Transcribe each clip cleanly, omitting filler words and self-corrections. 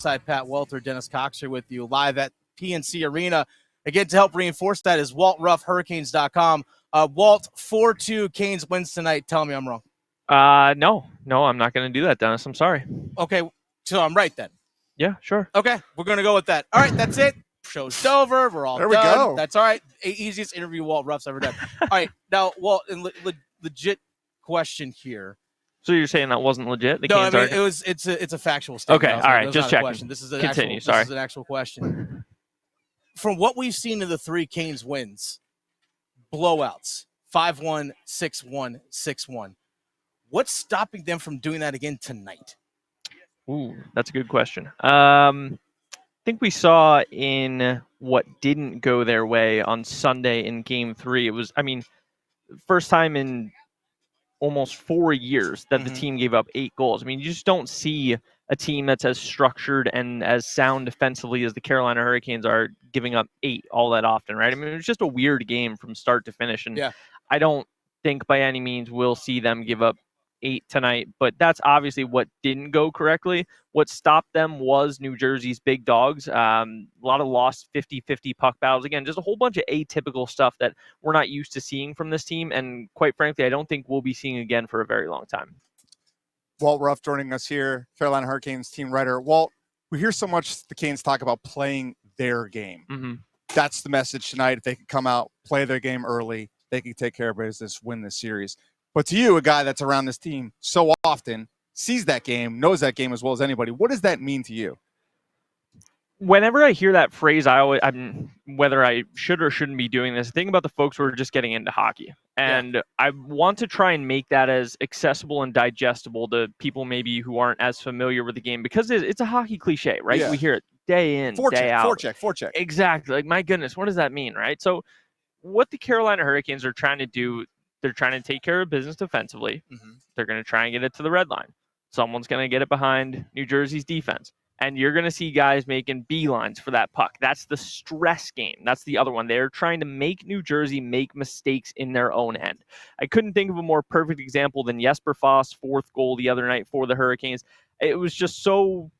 Side Pat Welter, Dennis Cox here with you live at PNC Arena. Again, to help reinforce that is Walt Ruff, Hurricanes.com. Walt, 4-2 Canes wins tonight. Tell me I'm wrong. No, I'm not going to do that, Dennis. I'm sorry. Okay, so I'm right then. Yeah, sure. Okay, we're going to go with that. All right, that's it. Show's over. We're all there done. We go. That's all right. Easiest interview Walt Ruff's ever done. All right, now, Walt, legit question here. So you're saying that wasn't legit? No, I mean, it's a factual statement. Okay, all right, just checking. Question. This is an Continue, actual. This is an actual question. From what we've seen in the three Canes wins, blowouts, 5-1, 6-1, 6-1. What's stopping them from doing that again tonight? Ooh, that's a good question. I think we saw in what didn't go their way on Sunday in Game 3. It was, first time in almost 4 years that the team gave up 8 goals. I mean, you just don't see a team that's as structured and as sound defensively as the Carolina Hurricanes are giving up 8 all that often, right? I mean, it was just a weird game from start to finish, and I don't think by any means we'll see them give up 8 tonight, but that's obviously what didn't go correctly. What stopped them was New Jersey's big dogs. A lot of lost 50-50 puck battles. Again, just a whole bunch of atypical stuff that we're not used to seeing from this team, and quite frankly, I don't think we'll be seeing again for a very long time. Walt Ruff joining us here, Carolina Hurricanes team writer. Walt, we hear so much the Canes talk about playing their game. That's the message tonight. If they can come out, play their game early, they can take care of business, win this series. But to you, a guy that's around this team so often, sees that game, knows that game as well as anybody, what does that mean to you? Whenever I hear that phrase, whether I should or shouldn't be doing this, think about the folks who are just getting into hockey. And I want to try and make that as accessible and digestible to people maybe who aren't as familiar with the game, because it's a hockey cliche, right? We hear it day in, day out. Forecheck. Exactly. Like, my goodness, what does that mean, right? So what the Carolina Hurricanes are trying to do, they're trying to take care of business defensively. They're going to try and get it to the red line. Someone's going to get it behind New Jersey's defense. And you're going to see guys making beelines for that puck. That's the stress game. That's the other one. They're trying to make New Jersey make mistakes in their own end. I couldn't think of a more perfect example than Jesper Foss' 4th goal the other night for the Hurricanes. It was just so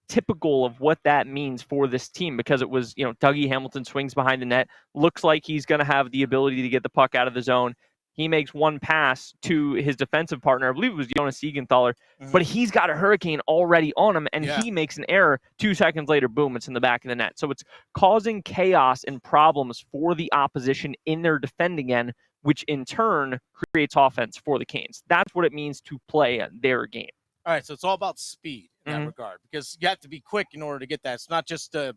typical of what that means for this team, because it was, Dougie Hamilton swings behind the net, looks like he's going to have the ability to get the puck out of the zone. He makes one pass to his defensive partner, I believe it was Jonas Siegenthaler, but he's got a Hurricane already on him, and he makes an error. 2 seconds later, boom, it's in the back of the net. So it's causing chaos and problems for the opposition in their defending end, which in turn creates offense for the Canes. That's what it means to play their game. All right, so it's all about speed in that regard, because you have to be quick in order to get that. It's not just you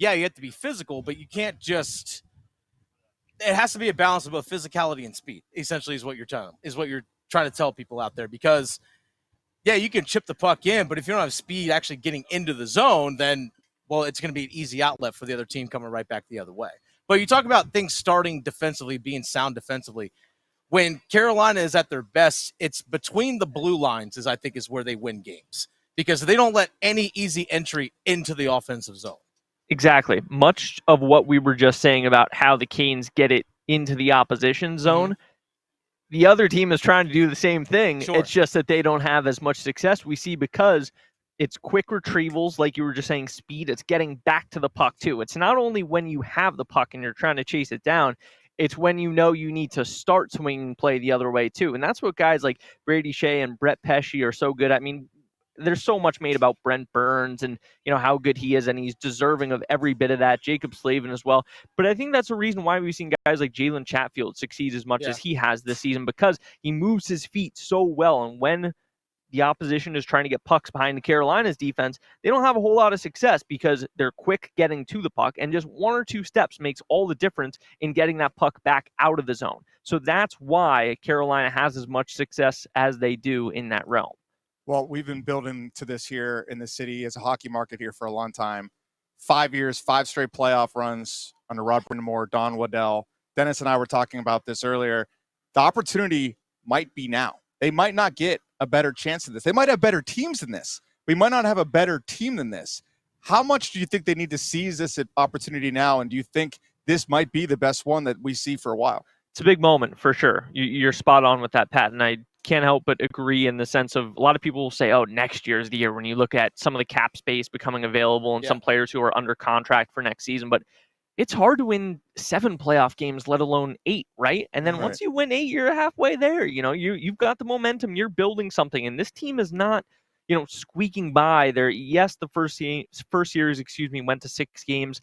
have to be physical, but you can't just – it has to be a balance of both physicality and speed, essentially, is what you're trying to tell people out there. Because, you can chip the puck in, but if you don't have speed actually getting into the zone, then, well, it's going to be an easy outlet for the other team coming right back the other way. But you talk about things starting defensively, being sound defensively. When Carolina is at their best, it's between the blue lines is where they win games, because they don't let any easy entry into the offensive zone. Exactly. Much of what we were just saying about how the Canes get it into the opposition zone, the other team is trying to do the same thing. Sure. It's just that they don't have as much success, we see, because it's quick retrievals, like you were just saying, speed. It's getting back to the puck, too. It's not only when you have the puck and you're trying to chase it down, it's when you know you need to start swinging play the other way, too. And that's what guys like Brady Shea and Brett Pesce are so good at. I mean, there's so much made about Brent Burns and, how good he is, and he's deserving of every bit of that. Jacob Slavin as well. But I think that's a reason why we've seen guys like Jalen Chatfield succeed as much as he has this season, because he moves his feet so well. And when the opposition is trying to get pucks behind the Carolina's defense, they don't have a whole lot of success because they're quick getting to the puck, and just 1 or 2 steps makes all the difference in getting that puck back out of the zone. So that's why Carolina has as much success as they do in that realm. Well, we've been building to this here in the city as a hockey market here for a long time. 5 years, 5 straight playoff runs under Rod Brindamore, Don Waddell. Dennis and I were talking about this earlier. The opportunity might be now. They might not get a better chance than this. They might have better teams than this. We might not have a better team than this. How much do you think they need to seize this opportunity now? And do you think this might be the best one that we see for a while? It's a big moment for sure. You're spot on with that, Pat. And I can't help but agree in the sense of a lot of people will say, oh, next year is the year when you look at some of the cap space becoming available and some players who are under contract for next season. But it's hard to win 7 playoff games, let alone 8, right? And then once you win 8, you're halfway there. You've got the momentum, you're building something, and this team is not, squeaking by. Yes, the first series, went to 6 games.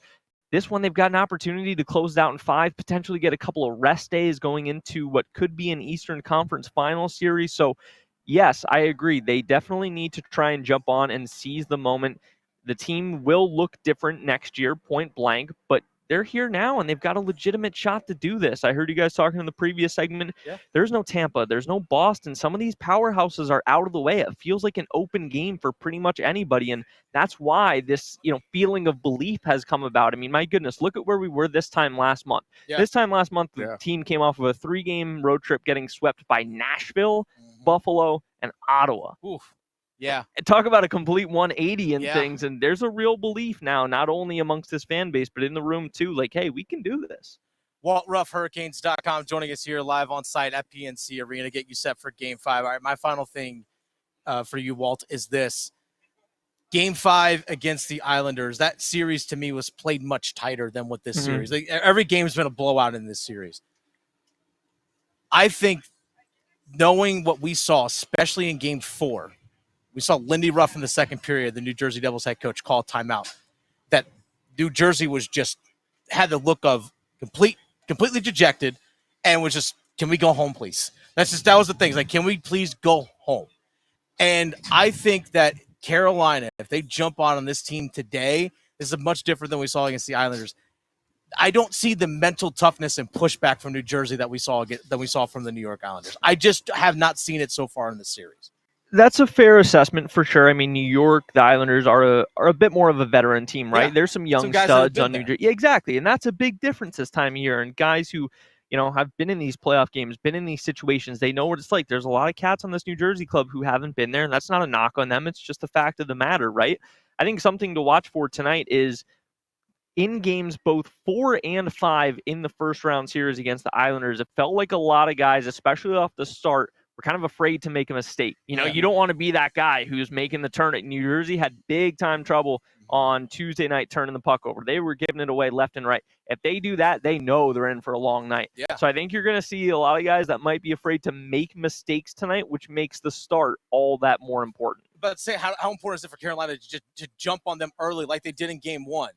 This one, they've got an opportunity to close it out in 5, potentially get a couple of rest days going into what could be an Eastern Conference final series. So, yes, I agree. They definitely need to try and jump on and seize the moment. The team will look different next year, point blank, but they're here now and they've got a legitimate shot to do this. I heard you guys talking in the previous segment. Yeah. There's no Tampa. There's no Boston. Some of these powerhouses are out of the way. It feels like an open game for pretty much anybody. And that's why this, feeling of belief has come about. I mean, my goodness, look at where we were this time last month. Yeah. This time last month, the team came off of a 3-game road trip getting swept by Nashville, Buffalo, and Ottawa. Oof. Yeah. And talk about a complete 180 in things. And there's a real belief now, not only amongst this fan base, but in the room too. Like, hey, we can do this. Walt Ruff, Hurricanes.com, joining us here live on site at PNC Arena, get you set for Game 5. All right, my final thing for you, Walt, is this. Game 5 against the Islanders, that series to me was played much tighter than what this series. Every game's been a blowout in this series. I think knowing what we saw, especially in Game 4, we saw Lindy Ruff in the second period, the New Jersey Devils head coach, call timeout. That New Jersey was just had the look of completely dejected and was just, can we go home, please? That was the thing. Like, can we please go home? And I think that Carolina, if they jump on this team today, this is much different than we saw against the Islanders. I don't see the mental toughness and pushback from New Jersey that we saw from the New York Islanders. I just have not seen it so far in the series. That's a fair assessment for sure. I mean, New York, the Islanders are a bit more of a veteran team, right? Yeah. There's some young studs on New Jersey. Yeah, exactly. And that's a big difference this time of year. And guys who, have been in these playoff games, been in these situations, they know what it's like. There's a lot of cats on this New Jersey club who haven't been there, and that's not a knock on them. It's just a fact of the matter, right? I think something to watch for tonight is in games both 4 and 5 in the first round series against the Islanders, it felt like a lot of guys, especially off the start, were kind of afraid to make a mistake. You don't want to be that guy who's making the turn. New Jersey had big time trouble on Tuesday night turning the puck over. They were giving it away left and right. If they do that, they know they're in for a long night. Yeah. So I think you're going to see a lot of guys that might be afraid to make mistakes tonight, which makes the start all that more important. But say, how important is it for Carolina to jump on them early like they did in Game 1?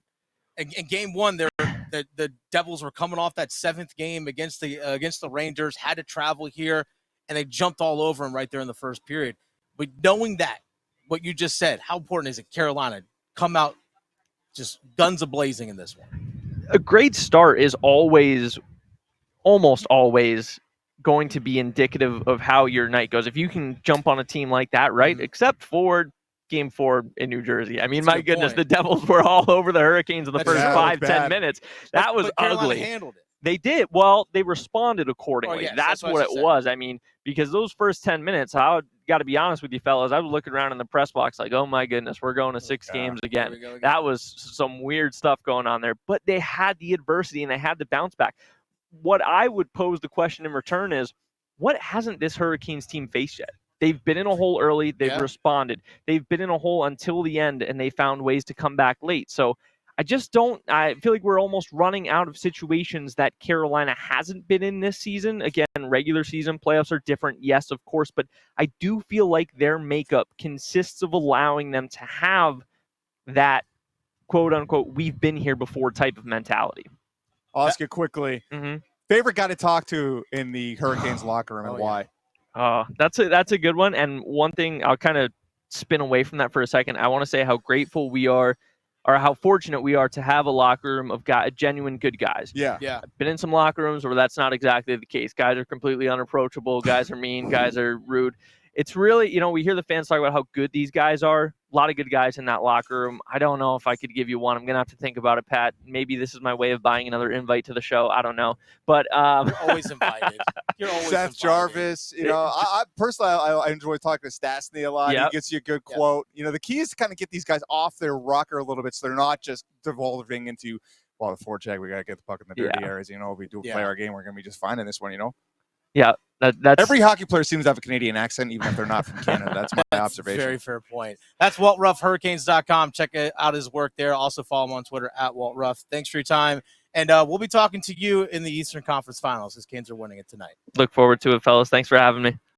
In Game 1, the Devils were coming off that 7th game against the Rangers, had to travel here, and they jumped all over them right there in the first period. But knowing that, what you just said, how important is it Carolina come out just guns a-blazing in this one? A great start is almost always going to be indicative of how your night goes. If you can jump on a team like that, right, except for Game 4 in New Jersey. I mean, my goodness, the Devils were all over the Hurricanes in the first 5-10 minutes. That was ugly. Handled it. They did. Well, they responded accordingly. That's what it was. I mean, because those first 10 minutes, I got to be honest with you fellas, I was looking around in the press box like, oh my goodness, we're going to 6 games again. That was some weird stuff going on there. But they had the adversity and they had the bounce back. What I would pose the question in return is, what hasn't this Hurricanes team faced yet? They've been in a hole early. They've responded. They've been in a hole until the end, and they found ways to come back late. So I feel like we're almost running out of situations that Carolina hasn't been in this season. Again, regular season playoffs are different, yes, of course, but I do feel like their makeup consists of allowing them to have that quote-unquote we've been here before type of mentality. I'll ask you quickly. Favorite guy to talk to in the Hurricanes locker room and why? That's a good one. And one thing, I'll kind of spin away from that for a second. I want to say how grateful we are, or how fortunate we are to have a locker room of genuine good guys. Yeah. I've been in some locker rooms where that's not exactly the case. Guys are completely unapproachable. Guys are mean. Guys are rude. It's really, we hear the fans talk about how good these guys are. A lot of good guys in that locker room. I don't know if I could give you one. I'm going to have to think about it, Pat. Maybe this is my way of buying another invite to the show. I don't know. But you're always invited. Seth Jarvis. I personally, I enjoy talking to Stastny a lot. He gets you a good quote. The key is to kind of get these guys off their rocker a little bit so they're not just devolving into, the forecheck, we got to get the puck in the dirty areas. If we do play our game, we're going to be just fine in this one, Yeah, that's every hockey player seems to have a Canadian accent, even if they're not from Canada. That's my observation. Very fair point. That's WaltRuffHurricanes.com. Check out his work there. Also follow him on Twitter at Walt Ruff. Thanks for your time. And we'll be talking to you in the Eastern Conference Finals as Canes are winning it tonight. Look forward to it, fellas. Thanks for having me.